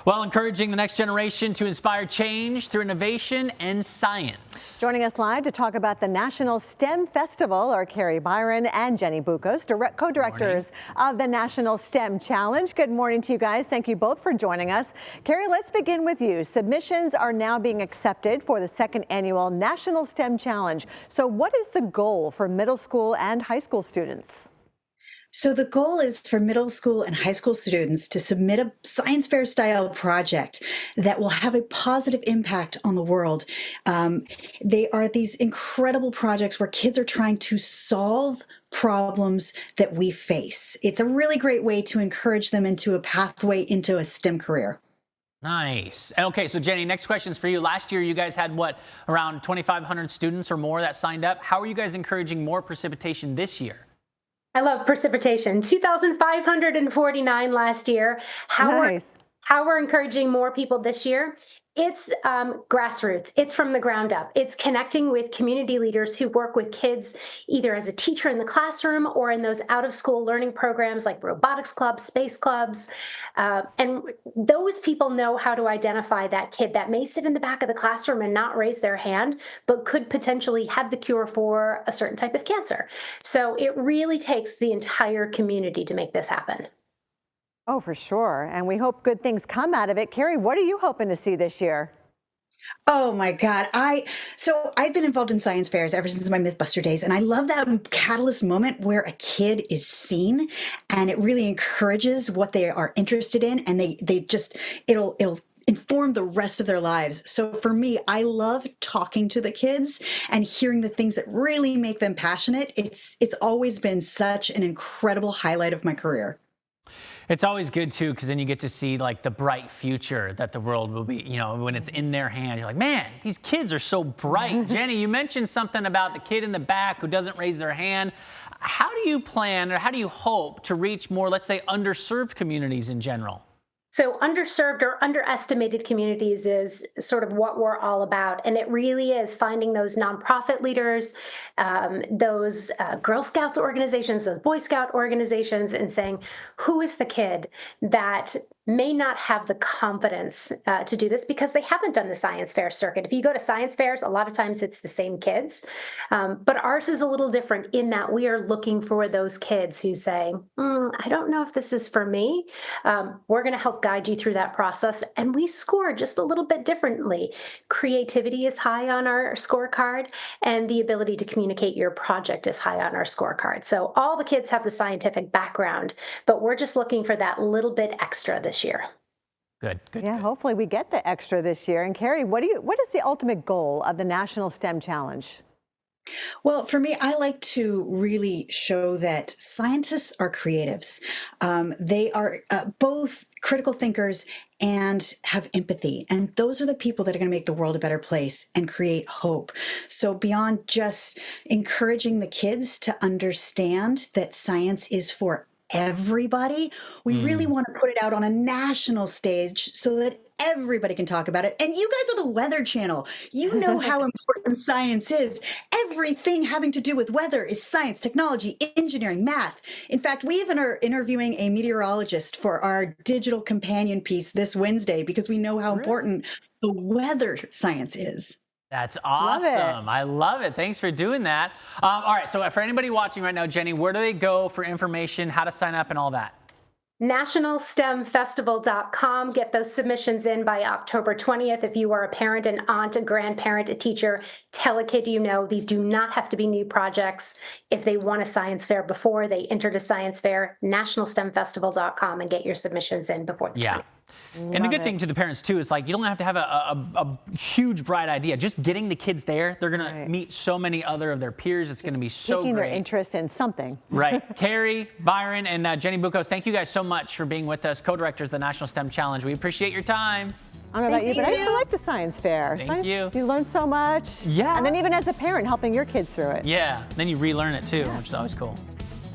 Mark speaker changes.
Speaker 1: Well, encouraging the next generation to inspire change through innovation and science.
Speaker 2: Joining us live to talk about the National STEM Festival are Kari, Byron, and Jenny Buccos, co-directors of the National STEM Challenge. Good morning to you guys. Thank you both for joining us. Kari, let's begin with you. Submissions are now being accepted for the second annual National STEM Challenge. So what is the goal for middle school and high school students?
Speaker 3: So the goal is for middle school and high school students to submit a science fair style project that will have a positive impact on the world. They are these incredible projects where kids are trying to solve problems that we face. It's a really great way to encourage them into a pathway into a STEM career.
Speaker 1: Nice. Okay, so Jenny, next question's for you. Last year, you guys had what, around 2,500 students or more that signed up. How are you guys encouraging more precipitation this year?
Speaker 4: I love precipitation. 2,549 last year. How we're encouraging more people this year? It's grassroots. It's from the ground up. It's connecting with community leaders who work with kids either as a teacher in the classroom or in those out-of-school learning programs like robotics clubs, space clubs. And those people know how to identify that kid that may sit in the back of the classroom and not raise their hand, but could potentially have the cure for a certain type of cancer. So it really takes the entire community to make this happen.
Speaker 2: Oh, for sure. And we hope good things come out of it. Kari, what are you hoping to see this year?
Speaker 3: Oh my God. I've been involved in science fairs ever since my Mythbuster days. And I love that catalyst moment where a kid is seen and it really encourages what they are interested in. And it'll inform the rest of their lives. So for me, I love talking to the kids and hearing the things that really make them passionate. It's always been such an incredible highlight of my career.
Speaker 1: It's always good too, because then you get to see like the bright future that the world will be, you know, when it's in their hands. You're like, man, these kids are so bright. Jenny, you mentioned something about the kid in the back who doesn't raise their hand. How do you plan, or how do you hope to reach more, let's say, underserved communities in general?
Speaker 4: So underserved or underestimated communities is sort of what we're all about. And it really is finding those nonprofit leaders, those Girl Scouts organizations, those Boy Scout organizations, and saying, who is the kid that may not have the confidence to do this because they haven't done the science fair circuit. If you go to science fairs, a lot of times it's the same kids. But ours is a little different in that we are looking for those kids who say, I don't know if this is for me. We're going to help guide you through that process. And we score just a little bit differently. Creativity is high on our scorecard, and the ability to communicate your project is high on our scorecard. So all the kids have the scientific background, but we're just looking for that little bit extra this year.
Speaker 1: Good.
Speaker 2: Yeah, hopefully we get the extra this year. And Kari, what is the ultimate goal of the National STEM Challenge?
Speaker 3: Well, for me, I like to really show that scientists are creatives. They are both critical thinkers and have empathy. And those are the people that are going to make the world a better place and create hope. So beyond just encouraging the kids to understand that science is for everybody, we really want to put it out on a national stage so that everybody can talk about it. And you guys are the Weather Channel. You know how important science is. Everything having to do with weather is science, technology, engineering, math. In fact, we even are interviewing a meteorologist for our digital companion piece this Wednesday because we know how important the weather science is.
Speaker 1: That's awesome. I love it. Thanks for doing that. All right, so for anybody watching right now, Jenny, where do they go for information, how to sign up and all that?
Speaker 4: NationalSTEMFestival.com. Get those submissions in by October 20th. If you are a parent, an aunt, a grandparent, a teacher, tell a kid you know. These do not have to be new projects. If they want a science fair before they entered a science fair, NationalSTEMFestival.com, and get your submissions in before the 20th.
Speaker 1: And the good thing to the parents too is like you don't have to have a huge bright idea. Just getting the kids there, they're gonna meet so many other of their peers. It's gonna be so great.
Speaker 2: Taking their interest in something.
Speaker 1: Right. Kari, Byron, and Jenny Buccos, thank you guys so much for being with us, co-directors of the National STEM Challenge. We appreciate your time.
Speaker 2: I don't know about you, but I used to like the science fair.
Speaker 1: Thank you.
Speaker 2: You learn so much.
Speaker 1: Yeah.
Speaker 2: And then even as a parent, helping your kids through it.
Speaker 1: Yeah. Then you relearn it too, which is always cool.